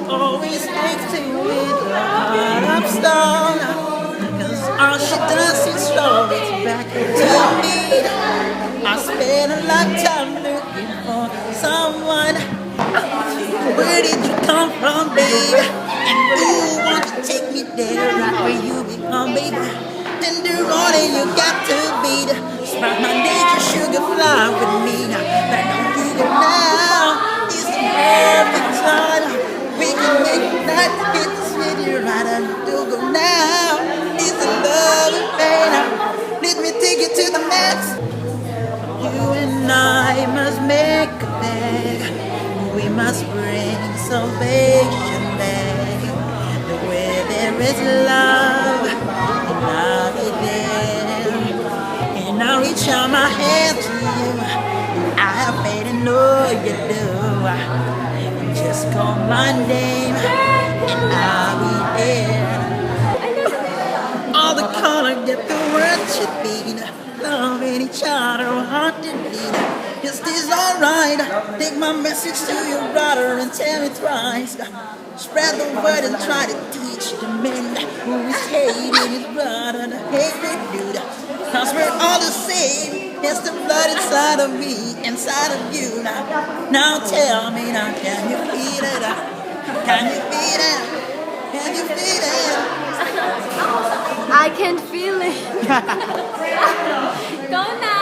always takes to with a heart of stone. 'Cause all she does is throw it back to me. I spent a lifetime looking for someone. Where did you come from, baby? And ooh, won't you take me there, right where you become, baby? Tender morning, you got to be the spark my nature, sugar fly with me. Now, don't you go now? It's the perfect time. We can make it night to get the city right. And you go now. It's the love and pain. Let me take you to the max. You and I must make a beg. We must bring salvation back. Where there is love, and I'll be there. And I'll reach out my hand to you. I have faith and know you do. And just call my name, and I'll be there. All the color, get the words should be. Loving each other, heart to beat. Is this alright? Take my message to your brother and tell it twice. Spread the word and try to teach the men who is hating his brother to hate the dude. Cause we're all the same. It's the blood inside of me, inside of you. Now tell me now, can you feel it? Can you feel it? Can you feel it? I can feel it. Go now.